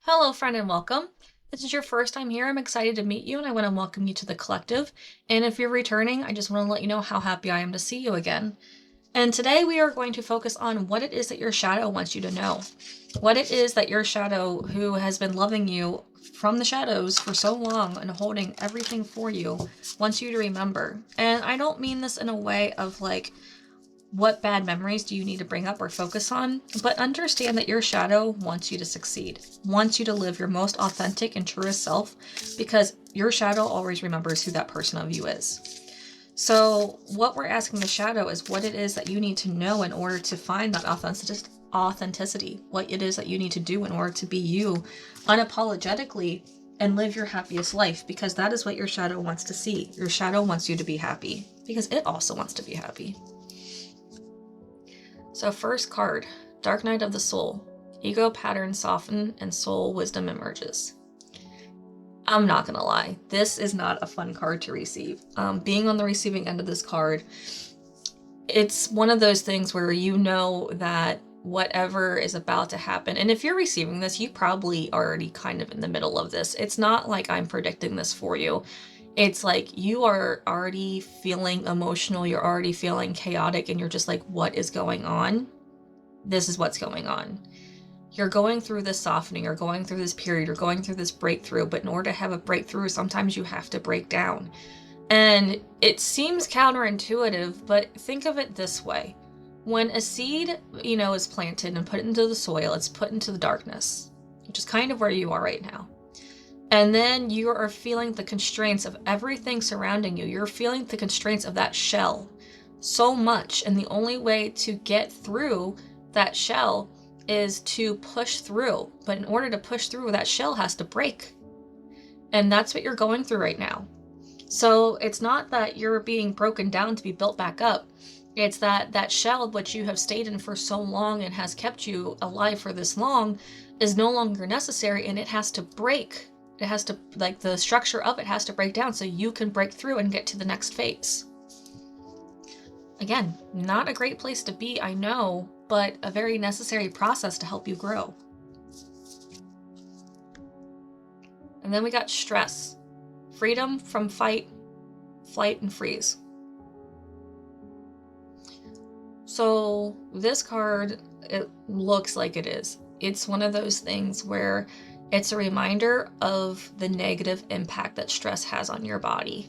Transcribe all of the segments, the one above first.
Hello, friend, and welcome. If this is your first time here, I'm excited to meet you and I want to welcome you to the collective. And if you're returning, I just want to let you know how happy I am to see you again. And today we are going to focus on what it is that your shadow wants you to know. What it is that your shadow, who has been loving you from the shadows for so long and holding everything for you, wants you to remember. And I don't mean this in a way of like, what bad memories do you need to bring up or focus on? But understand that your shadow wants you to succeed, wants you to live your most authentic and truest self, because your shadow always remembers who that person of you is. So what we're asking the shadow is what it is that you need to know in order to find that authenticity, what it is that you need to do in order to be you unapologetically and live your happiest life, because that is what your shadow wants to see. Your shadow wants you to be happy because it also wants to be happy. So first card, Dark Night of the Soul. Ego patterns soften and soul wisdom emerges. I'm not gonna lie, this is not a fun card to receive. Being on the receiving end of this card, it's one of those things where you know that whatever is about to happen, and if you're receiving this, you probably already kind of in the middle of this. It's not like I'm predicting this for you. It's like you are already feeling emotional, you're already feeling chaotic, and you're just like, what is going on? This is what's going on. You're going through this softening, you're going through this period, you're going through this breakthrough, but in order to have a breakthrough, sometimes you have to break down. And it seems counterintuitive, but think of it this way. When a seed, is planted and put into the soil, it's put into the darkness, which is kind of where you are right now. And then you are feeling the constraints of everything surrounding you. You're feeling the constraints of that shell so much. And the only way to get through that shell is to push through. But in order to push through, that shell has to break. And that's what you're going through right now. So it's not that you're being broken down to be built back up. It's that shell, which you have stayed in for so long and has kept you alive for this long, is no longer necessary, and it has to break. It has to, like, the structure of it has to break down so you can break through and get to the next phase. Again, not a great place to be, I know, but a very necessary process to help you grow. And then we got stress. Freedom from fight, flight, and freeze. So this card, it looks like it is. It's one of those things where it's a reminder of the negative impact that stress has on your body.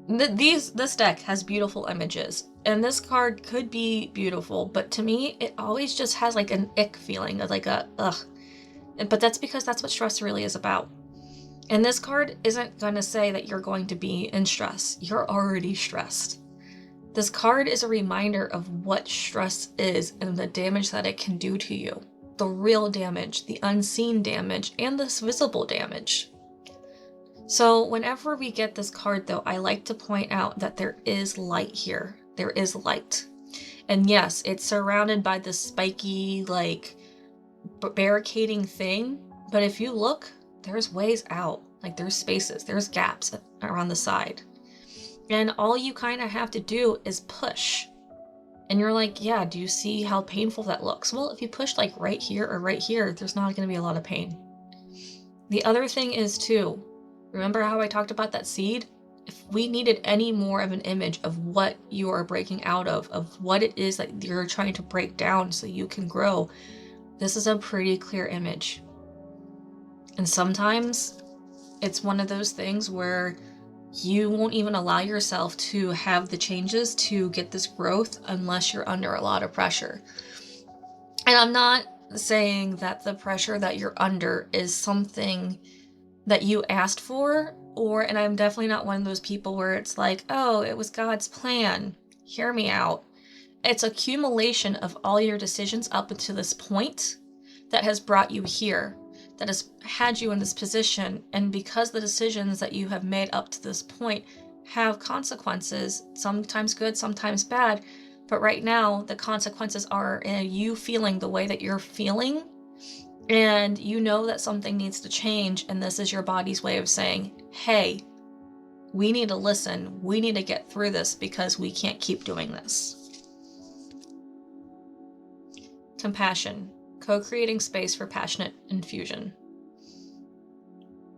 This deck has beautiful images, and this card could be beautiful, but to me, it always just has like an ick feeling, like a ugh. But that's because that's what stress really is about. And this card isn't going to say that you're going to be in stress. You're already stressed. This card is a reminder of what stress is and the damage that it can do to you. The real damage, the unseen damage, and this visible damage. So whenever we get this card, though, I like to point out that there is light here. There is light. And yes, it's surrounded by this spiky, like, barricading thing. But if you look, there's ways out. Like, there's spaces, there's gaps around the side. And all you kind of have to do is push. And you're like, yeah, do you see how painful that looks? Well, if you push like right here or right here, there's not going to be a lot of pain. The other thing is too, remember how I talked about that seed? If we needed any more of an image of what you are breaking out of what it is that you're trying to break down so you can grow, this is a pretty clear image. And sometimes it's one of those things where you won't even allow yourself to have the changes to get this growth unless you're under a lot of pressure. And I'm not saying that the pressure that you're under is something that you asked for, and I'm definitely not one of those people where it's like, oh, it was God's plan. Hear me out. It's accumulation of all your decisions up until this point that has brought you here, that has had you in this position. And because the decisions that you have made up to this point have consequences, sometimes good, sometimes bad, but right now the consequences are in you feeling the way that you're feeling, and you know that something needs to change, and this is your body's way of saying, hey, we need to listen, we need to get through this because we can't keep doing this. Compassion. Co-creating space for passionate infusion.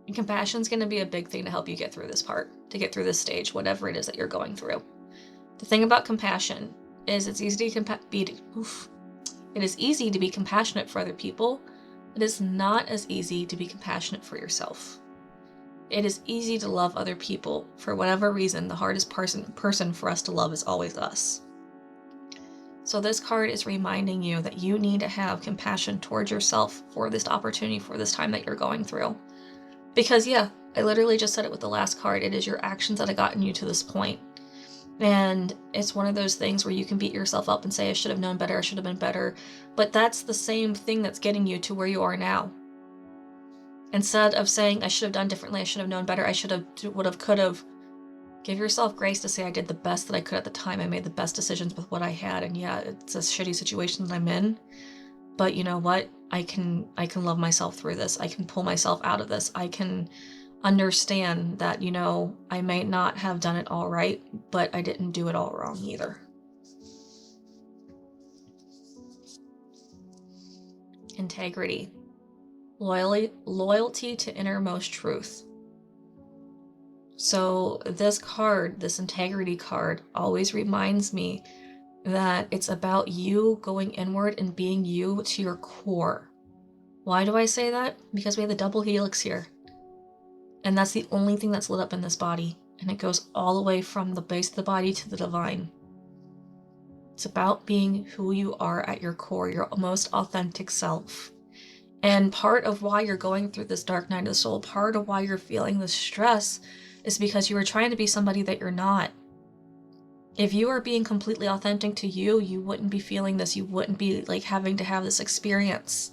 And compassion's going to be a big thing to help you get through this part, to get through this stage, whatever it is that you're going through. The thing about compassion is it is easy to be compassionate for other people. It is not as easy to be compassionate for yourself. It is easy to love other people. For whatever reason, the hardest person for us to love is always us. So this card is reminding you that you need to have compassion towards yourself for this opportunity, for this time that you're going through. Because yeah, I literally just said it with the last card. It is your actions that have gotten you to this point. And it's one of those things where you can beat yourself up and say, I should have known better, I should have been better. But that's the same thing that's getting you to where you are now. Instead of saying, I should have done differently, I should have known better, I should have, would have, could have, give yourself grace to say, I did the best that I could at the time. I made the best decisions with what I had. And yeah, it's a shitty situation that I'm in. But you know what? I can love myself through this. I can pull myself out of this. I can understand that, you know, I may not have done it all right, but I didn't do it all wrong either. Integrity. Loyalty to innermost truth. So this card, this integrity card, always reminds me that it's about you going inward and being you to your core. Why do I say that? Because we have the double helix here. And that's the only thing that's lit up in this body. And it goes all the way from the base of the body to the divine. It's about being who you are at your core, your most authentic self. And part of why you're going through this dark night of the soul, part of why you're feeling this stress, is because you are trying to be somebody that you're not. If you are being completely authentic to you, you wouldn't be feeling this. You wouldn't be like having to have this experience.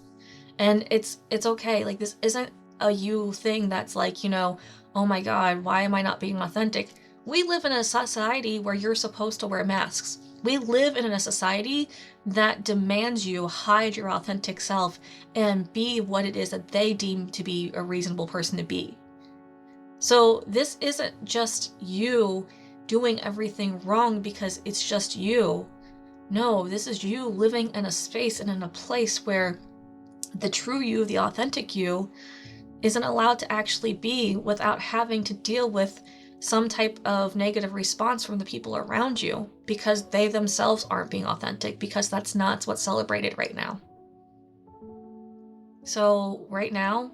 And it's okay. Like, this isn't a you thing that's like, you know, oh my God, why am I not being authentic? We live in a society where you're supposed to wear masks. We live in a society that demands you hide your authentic self and be what it is that they deem to be a reasonable person to be. So this isn't just you doing everything wrong because it's just you. No, this is you living in a space and in a place where the true you, the authentic you, isn't allowed to actually be without having to deal with some type of negative response from the people around you because they themselves aren't being authentic, because that's not what's celebrated right now. So right now,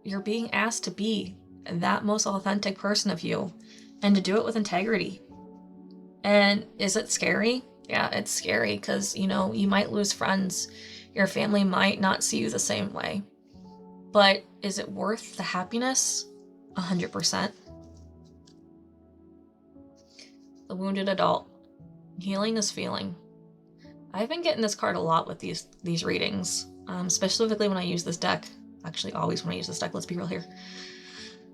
you're being asked to be that most authentic person of you and to do it with integrity. And is it scary? Yeah, it's scary because, you know, you might lose friends. Your family might not see you the same way. But is it worth the happiness? 100%. The wounded adult. Healing is feeling. I've been getting this card a lot with these readings, specifically when I use this deck. Actually, always when I use this deck, let's be real here.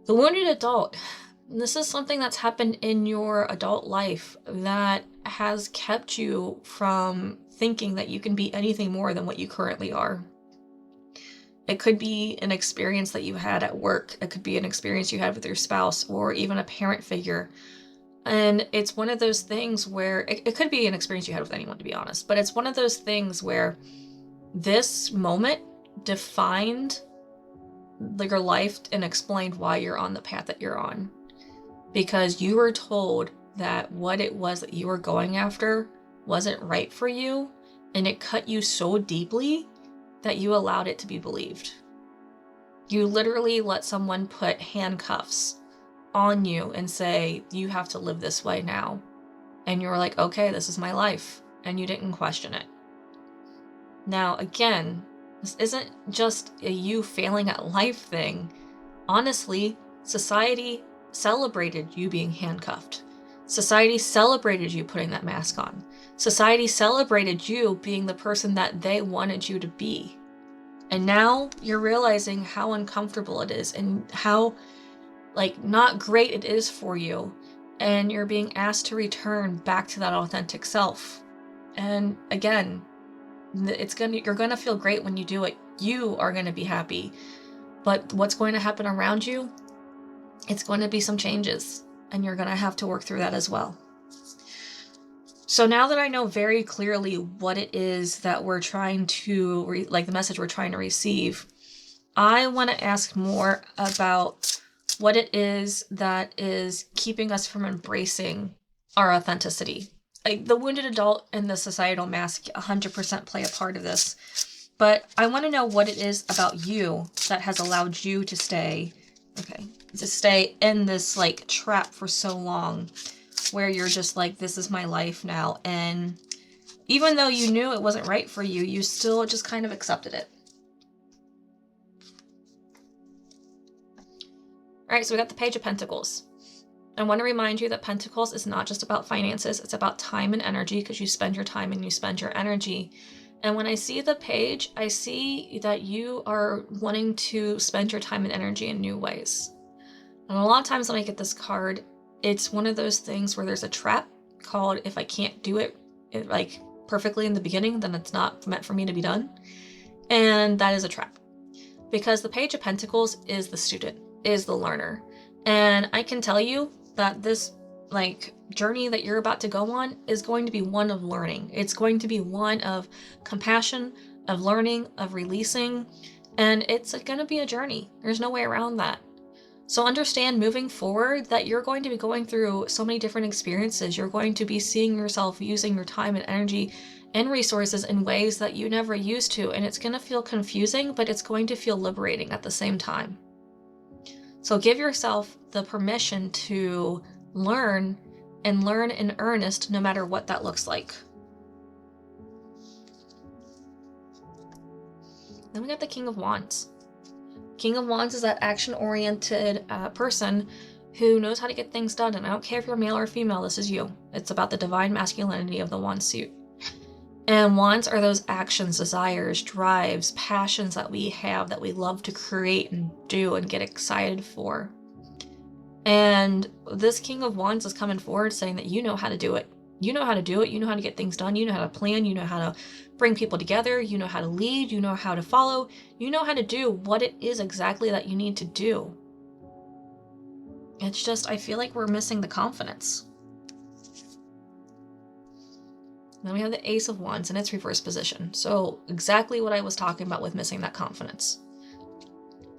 The wounded adult. This is something that's happened in your adult life that has kept you from thinking that you can be anything more than what you currently are. It could be an experience that you had at work. It could be an experience you had with your spouse or even a parent figure. And it's one of those things where it could be an experience you had with anyone, to be honest, but it's one of those things where this moment defined your life and explained why you're on the path that you're on. Because you were told that what it was that you were going after wasn't right for you, and it cut you so deeply that you allowed it to be believed. You literally let someone put handcuffs on you and say, you have to live this way now. And you were like, okay, this is my life. And you didn't question it. Now, again, this isn't just a you failing at life thing. Honestly, society celebrated you being handcuffed. Society celebrated you putting that mask on. Society celebrated you being the person that they wanted you to be. And now you're realizing how uncomfortable it is and how, like, not great it is for you. And you're being asked to return back to that authentic self. And again, you're gonna feel great when you do it. You are gonna be happy. But what's going to happen around you? It's going to be some changes, and you're going to have to work through that as well. So now that I know very clearly what it is that we're trying to, like the message we're trying to receive, I want to ask more about what it is that is keeping us from embracing our authenticity. Like the wounded adult and the societal mask 100% play a part of this. But I want to know what it is about you that has allowed you to stay in this like trap for so long, where you're just like, this is my life now. And even though you knew it wasn't right for you, you still just kind of accepted it. All right, so we got the Page of Pentacles. I want to remind you that Pentacles is not just about finances, it's about time and energy, because you spend your time and you spend your energy. And when I see the page, I see that you are wanting to spend your time and energy in new ways. And a lot of times when I get this card, it's one of those things where there's a trap called, if I can't do it like perfectly in the beginning, then it's not meant for me to be done. And that is a trap. Because the Page of Pentacles is the student, is the learner. And I can tell you that this like journey that you're about to go on is going to be one of learning. It's going to be one of compassion, of learning, of releasing, and it's going to be a journey. There's no way around that. So understand moving forward that you're going to be going through so many different experiences. You're going to be seeing yourself using your time and energy and resources in ways that you never used to, and it's going to feel confusing, but it's going to feel liberating at the same time. So give yourself the permission to learn, and learn in earnest, no matter what that looks like. Then we got the King of Wands. King of Wands is that action-oriented person who knows how to get things done. And I don't care if you're male or female, this is you. It's about the divine masculinity of the wand suit. And wands are those actions, desires, drives, passions that we have, that we love to create and do and get excited for. And this King of Wands is coming forward saying that you know how to do it. You know how to do it. You know how to get things done. You know how to plan. You know how to bring people together. You know how to lead. You know how to follow. You know how to do what it is exactly that you need to do. It's just, I feel like we're missing the confidence. Then we have the Ace of Wands in its reverse position. So exactly what I was talking about with missing that confidence.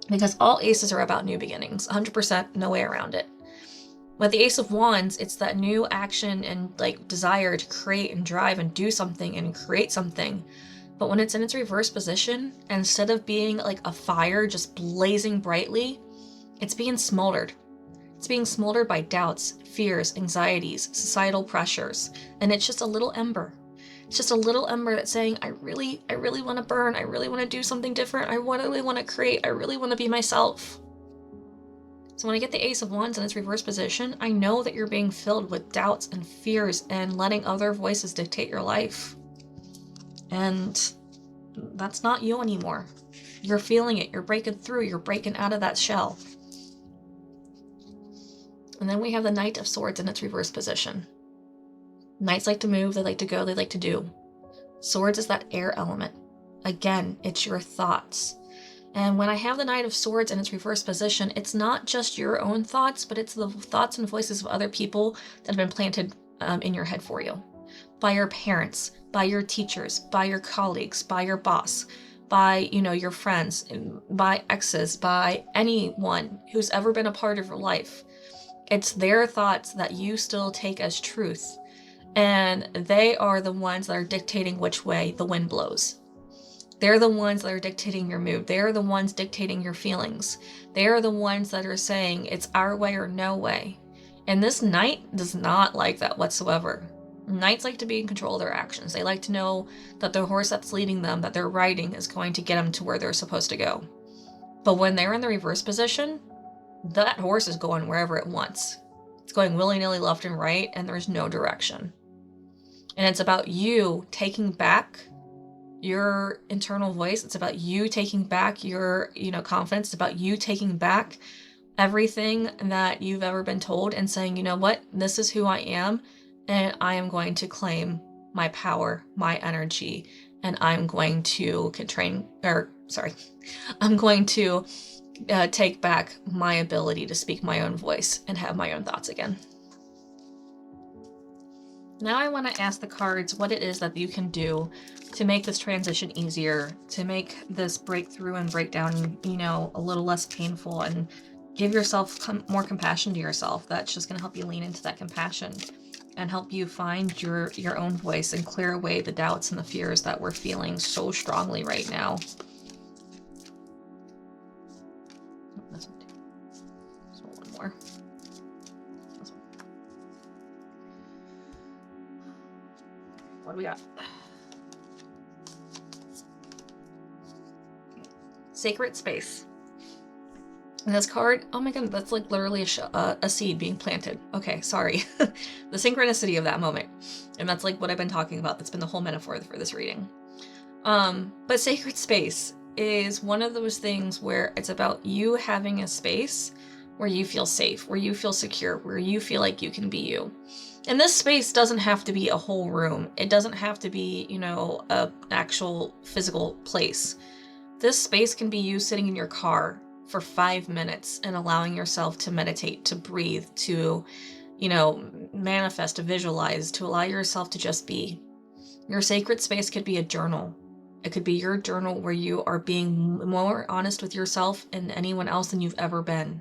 Because all aces are about new beginnings, 100%, no way around it. With the Ace of Wands, it's that new action and like desire to create and drive and do something and create something. But when it's in its reverse position, instead of being like a fire just blazing brightly, it's being smoldered. It's being smoldered by doubts, fears, anxieties, societal pressures, and it's just a little ember. It's just a little ember that's saying, I really want to burn. I really want to do something different. I really want to create. I really want to be myself. So when I get the Ace of Wands in its reverse position, I know that you're being filled with doubts and fears and letting other voices dictate your life. And that's not you anymore. You're feeling it. You're breaking through. You're breaking out of that shell. And then we have the Knight of Swords in its reverse position. Knights like to move, they like to go, they like to do. Swords is that air element. Again, it's your thoughts. And when I have the Knight of Swords in its reverse position, it's not just your own thoughts, but it's the thoughts and voices of other people that have been planted in your head for you. By your parents, by your teachers, by your colleagues, by your boss, by, your friends, by exes, by anyone who's ever been a part of your life. It's their thoughts that you still take as truth. And they are the ones that are dictating which way the wind blows. They're the ones that are dictating your mood. They're the ones dictating your feelings. They're the ones that are saying it's our way or no way. And this knight does not like that whatsoever. Knights like to be in control of their actions. They like to know that the horse that's leading them, that they're riding, is going to get them to where they're supposed to go. But when they're in the reverse position, that horse is going wherever it wants. It's going willy-nilly left and right, and there's no direction. And it's about you taking back your internal voice. It's about you taking back your, confidence. It's about you taking back everything that you've ever been told and saying, you know what, this is who I am, and I am going to claim my power, my energy, and I'm going to I'm going to take back my ability to speak my own voice and have my own thoughts again. Now I want to ask the cards what it is that you can do to make this transition easier, to make this breakthrough and breakdown, you know, a little less painful, and give yourself more compassion to yourself. That's just going to help you lean into that compassion and help you find your own voice and clear away the doubts and the fears that we're feeling so strongly right now. This one too. So one more. This one. What do we got? Sacred space. And this card, oh my god, that's like literally a seed being planted. Okay, sorry. The synchronicity of that moment. And that's like what I've been talking about. That's been the whole metaphor for this reading. But sacred space is one of those things where it's about you having a space where you feel safe, where you feel secure, where you feel like you can be you. And this space doesn't have to be a whole room. It doesn't have to be, you know, an actual physical place. This space can be you sitting in your car for 5 minutes and allowing yourself to meditate, to breathe, to, you know, manifest, to visualize, to allow yourself to just be. Your sacred space could be a journal. It could be your journal where you are being more honest with yourself and anyone else than you've ever been.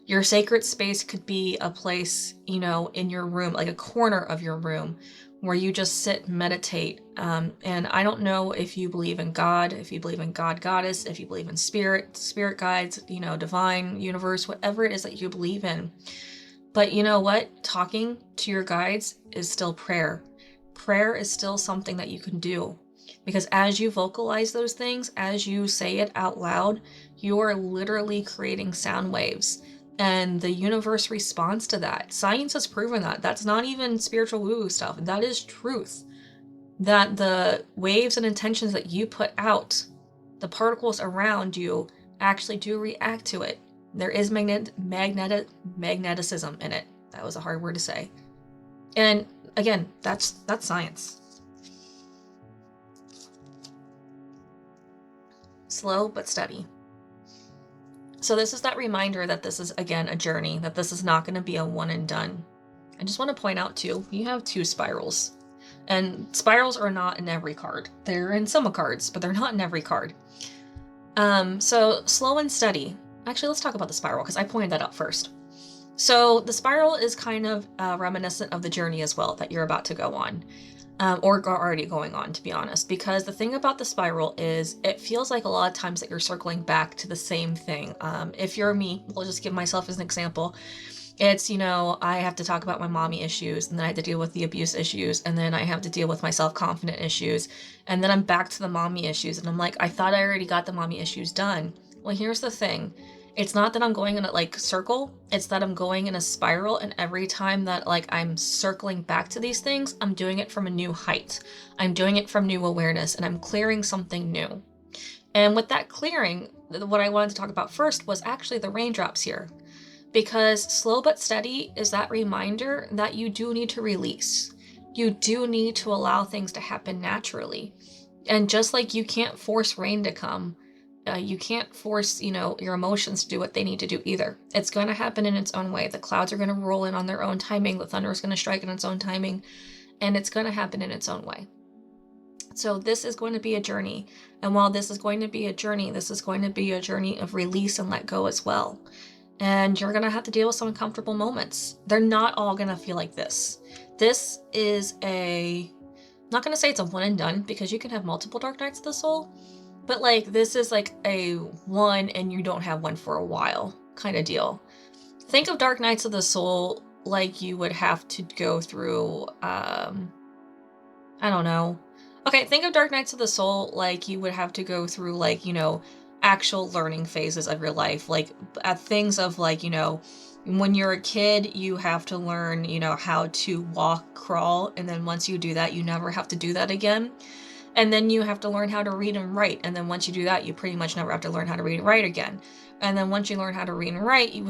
Your sacred space could be a place, you know, in your room, like a corner of your room, where you just sit and meditate. And I don't know if you believe in God, if you believe in God, Goddess, if you believe in spirit guides, you know, divine, universe, whatever it is that you believe in. But you know what? Talking to your guides is still prayer. Prayer is still something that you can do. Because as you vocalize those things, as you say it out loud, you are literally creating sound waves. And the universe responds to that. Science has proven that. That's not even spiritual woo-woo stuff. That is truth. That the waves and intentions that you put out, the particles around you actually do react to it. There is magneticism in it. That was a hard word to say. And again, that's science. Slow but steady. So this is that reminder that this is, again, a journey, that this is not going to be a one and done. I just want to point out too, you have 2 spirals. And spirals are not in every card. They're in some cards, but they're not in every card. So slow and steady. Actually, let's talk about the spiral because I pointed that out first. So the spiral is kind of reminiscent of the journey as well that you're about to go on. Or are already going on, to be honest, because the thing about the spiral is it feels like a lot of times that you're circling back to the same thing. If you're me, we'll just give myself as an example. It's, you know, I have to talk about my mommy issues, and then I have to deal with the abuse issues, and then I have to deal with my self-confident issues, and then I'm back to the mommy issues, and I'm like, I thought I already got the mommy issues done. Well, here's the thing. It's not that I'm going in a like circle, it's that I'm going in a spiral, and every time that like I'm circling back to these things, I'm doing it from a new height. I'm doing it from new awareness, and I'm clearing something new. And with that clearing, what I wanted to talk about first was actually the raindrops here. Because slow but steady is that reminder that you do need to release. You do need to allow things to happen naturally. And just like you can't force rain to come, you can't force, you know, your emotions to do what they need to do either. It's going to happen in its own way. The clouds are going to roll in on their own timing. The thunder is going to strike in its own timing. And it's going to happen in its own way. So this is going to be a journey. And while this is going to be a journey, this is going to be a journey of release and let go as well. And you're going to have to deal with some uncomfortable moments. They're not all going to feel like this. This is I'm not going to say it's a one and done, because you can have multiple dark nights of the soul. But like, this is like a one and you don't have one for a while kind of deal. Think of dark nights of the soul like you would have to go through, I don't know. Okay, think of dark nights of the soul like you would have to go through, like, you know, actual learning phases of your life. Like things of like, you know, when you're a kid, you have to learn, you know, how to walk, crawl. And then once you do that, you never have to do that again. And then you have to learn how to read and write. And then once you do that, you pretty much never have to learn how to read and write again. And then once you learn how to read and write, you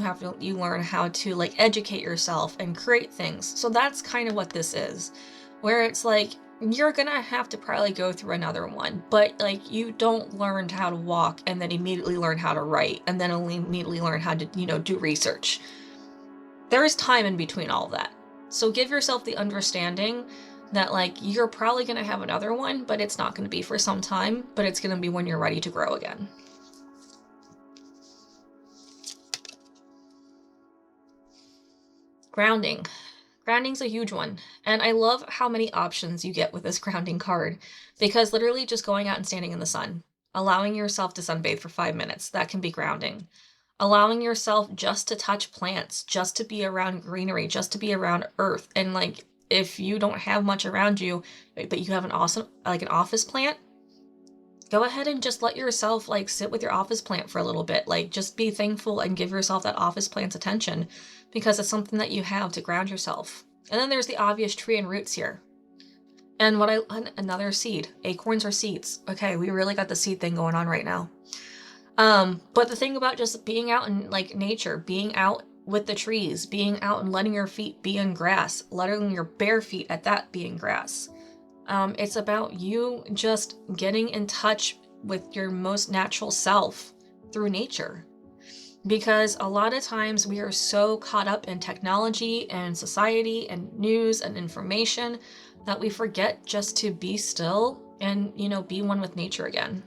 learn how to like educate yourself and create things. So that's kind of what this is, where it's like, you're gonna have to probably go through another one, but like you don't learn how to walk and then immediately learn how to write and then only immediately learn how to, you know, do research. There is time in between all of that. So give yourself the understanding that like you're probably going to have another one, but it's not going to be for some time, but it's going to be when you're ready to grow again. Grounding. Grounding's a huge one, and I love how many options you get with this grounding card, because literally just going out and standing in the sun, allowing yourself to sunbathe for 5 minutes, that can be grounding. Allowing yourself just to touch plants, just to be around greenery, just to be around earth. And like, if you don't have much around you, but you have an awesome, like an office plant, go ahead and just let yourself like sit with your office plant for a little bit. Like, just be thankful and give yourself that office plant's attention, because it's something that you have to ground yourself. And then there's the obvious tree and roots here. And another seed. Acorns are seeds. Okay, we really got the seed thing going on right now. But the thing about just being out in like nature, being out with the trees, being out and letting your feet be in grass, letting your bare feet at that be in grass. It's about you just getting in touch with your most natural self through nature. Because a lot of times we are so caught up in technology and society and news and information that we forget just to be still and, you know, be one with nature again.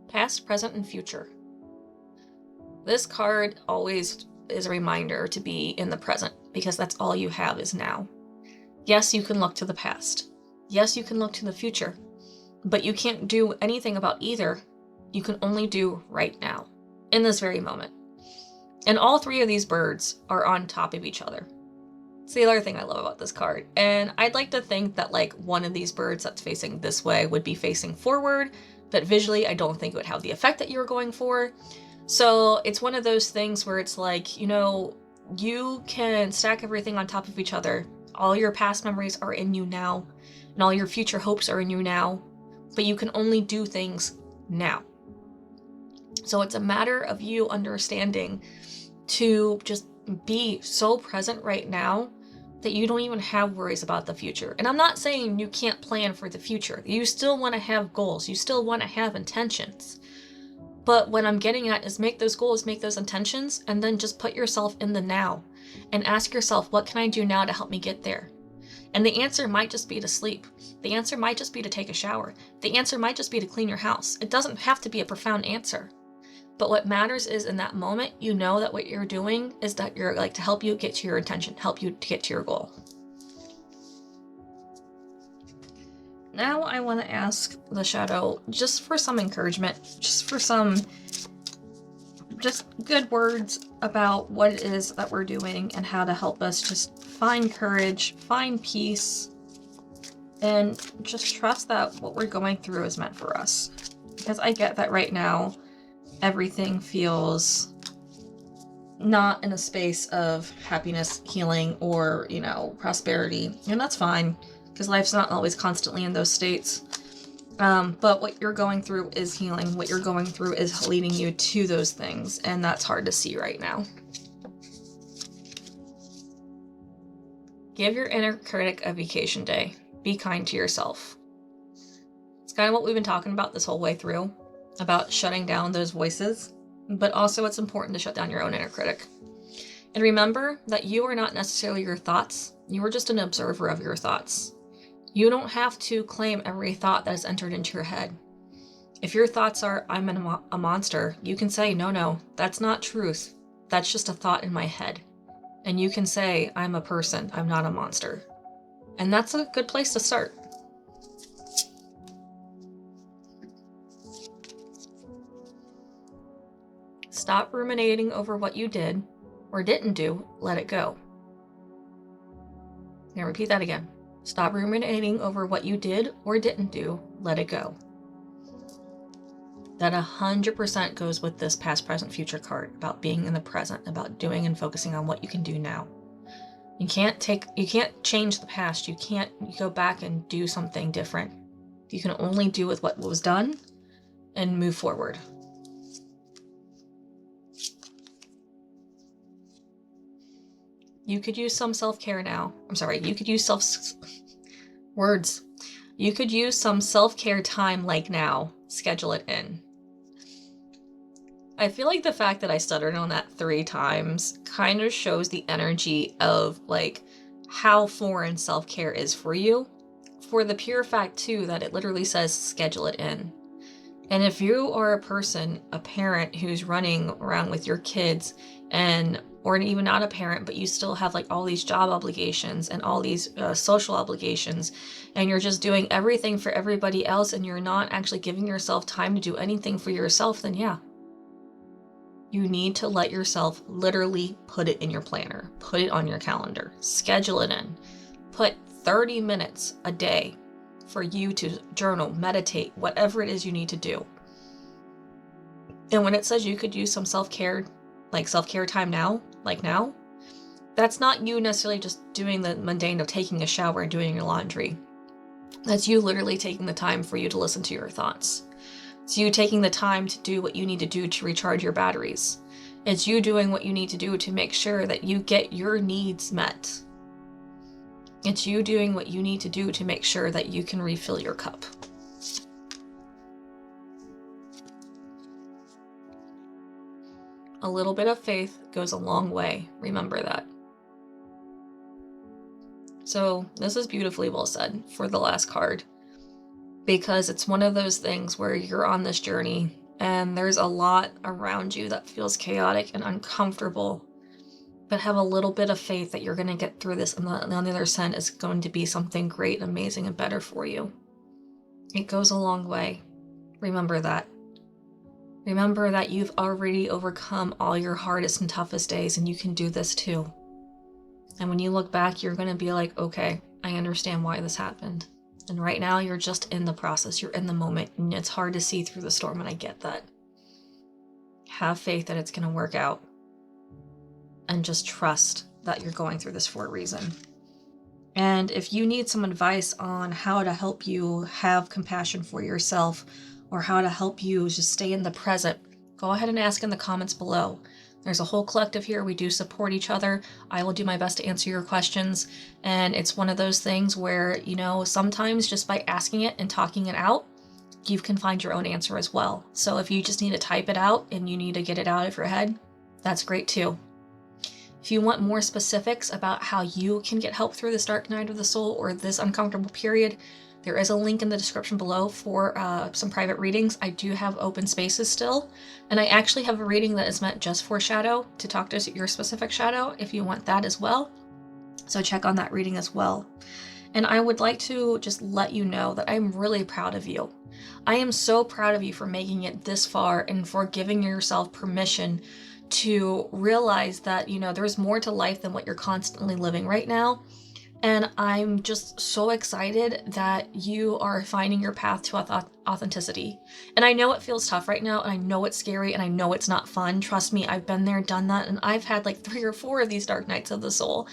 Past, present, and future. This card always is a reminder to be in the present, because that's all you have is now. Yes, you can look to the past. Yes, you can look to the future. But you can't do anything about either. You can only do right now, in this very moment. And all three of these birds are on top of each other. It's the other thing I love about this card. And I'd like to think that like one of these birds that's facing this way would be facing forward, but visually I don't think it would have the effect that you were going for. So it's one of those things where it's like, you know, you can stack everything on top of each other. All your past memories are in you now, and all your future hopes are in you now. But you can only do things now. So it's a matter of you understanding to just be so present right now that you don't even have worries about the future. And I'm not saying you can't plan for the future. You still want to have goals. You still want to have intentions. But what I'm getting at is make those goals, make those intentions, and then just put yourself in the now and ask yourself, what can I do now to help me get there? And the answer might just be to sleep. The answer might just be to take a shower. The answer might just be to clean your house. It doesn't have to be a profound answer. But what matters is in that moment, you know that what you're doing is that you're like to help you get to your intention, help you to get to your goal. Now I want to ask the shadow just for some encouragement, just for some just good words about what it is that we're doing and how to help us just find courage, find peace, and just trust that what we're going through is meant for us. Because I get that right now, everything feels not in a space of happiness, healing, or, you know, prosperity. And that's fine, because life's not always constantly in those states. But what you're going through is healing. What you're going through is leading you to those things, and that's hard to see right now. Give your inner critic a vacation day. Be kind to yourself. It's kind of what we've been talking about this whole way through, about shutting down those voices, but also it's important to shut down your own inner critic. And remember that you are not necessarily your thoughts. You are just an observer of your thoughts. You don't have to claim every thought that has entered into your head. If your thoughts are, I'm a monster, you can say, no, that's not truth. That's just a thought in my head. And you can say, I'm a person, I'm not a monster. And that's a good place to start. Stop ruminating over what you did or didn't do, let it go. Now repeat that again. Stop ruminating over what you did or didn't do, let it go. That 100% goes with this past, present, future card, about being in the present, about doing and focusing on what you can do now. You can't change the past. You can't go back and do something different. You can only do with what was done and move forward. You could use some self-care now. You could use You could use some self-care time like now. Schedule it in. I feel like the fact that I stuttered on that 3 times kind of shows the energy of like how foreign self-care is for you. For the pure fact too that it literally says schedule it in. And if you are a person, a parent who's running around with your kids and or even not a parent, but you still have like all these job obligations and all these social obligations, and you're just doing everything for everybody else and you're not actually giving yourself time to do anything for yourself, then yeah, you need to let yourself literally put it in your planner, put it on your calendar, schedule it in, put 30 minutes a day for you to journal, meditate, whatever it is you need to do. And when it says you could use some self-care, like self-care time now, like now, that's not you necessarily just doing the mundane of taking a shower and doing your laundry. That's you literally taking the time for you to listen to your thoughts. It's you taking the time to do what you need to do to recharge your batteries. It's you doing what you need to do to make sure that you get your needs met. It's you doing what you need to do to make sure that you can refill your cup. A little bit of faith goes a long way. Remember that. So this is beautifully well said for the last card, because it's one of those things where you're on this journey and there's a lot around you that feels chaotic and uncomfortable, but have a little bit of faith that you're going to get through this, and on the other side is going to be something great, amazing, and better for you. It goes a long way. Remember that. Remember that you've already overcome all your hardest and toughest days, and you can do this too. And when you look back, you're going to be like, okay, I understand why this happened. And right now, you're just in the process. You're in the moment, and it's hard to see through the storm, and I get that. Have faith that it's going to work out. And just trust that you're going through this for a reason. And if you need some advice on how to help you have compassion for yourself, or how to help you just stay in the present, go ahead and ask in the comments below. There's a whole collective here. We do support each other. I will do my best to answer your questions. And it's one of those things where, you know, sometimes just by asking it and talking it out, you can find your own answer as well. So if you just need to type it out and you need to get it out of your head, that's great too. If you want more specifics about how you can get help through this dark night of the soul or this uncomfortable period, there is a link in the description below for some private readings. I do have open spaces still, and I actually have a reading that is meant just for shadow, to talk to your specific shadow if you want that as well. So check on that reading as well. And I would like to just let you know that I'm really proud of you. I am so proud of you for making it this far and for giving yourself permission to realize that, you know, there's more to life than what you're constantly living right now. And I'm just so excited that you are finding your path to authenticity. And I know it feels tough right now, and I know it's scary, and I know it's not fun. Trust me, I've been there, done that, and I've had like 3 or 4 of these dark nights of the soul.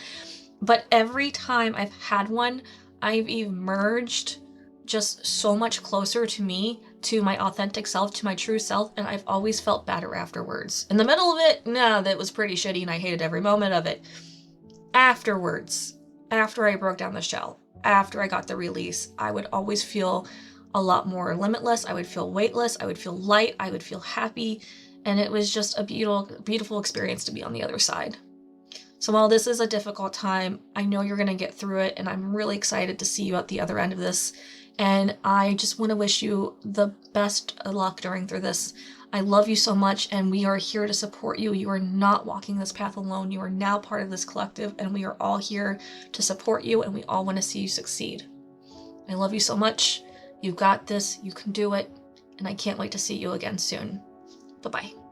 But every time I've had one, I've emerged just so much closer to me, to my authentic self, to my true self, and I've always felt better afterwards. In the middle of it, no, that was pretty shitty and I hated every moment of it. Afterwards, after I broke down the shell, after I got the release, I would always feel a lot more limitless. I would feel weightless. I would feel light. I would feel happy. And it was just a beautiful, beautiful experience to be on the other side. So while this is a difficult time, I know you're going to get through it, and I'm really excited to see you at the other end of this. And I just want to wish you the best of luck through this. I love you so much, and we are here to support you. You are not walking this path alone. You are now part of this collective, and we are all here to support you, and we all want to see you succeed. I love you so much. You've got this. You can do it. And I can't wait to see you again soon. Bye-bye.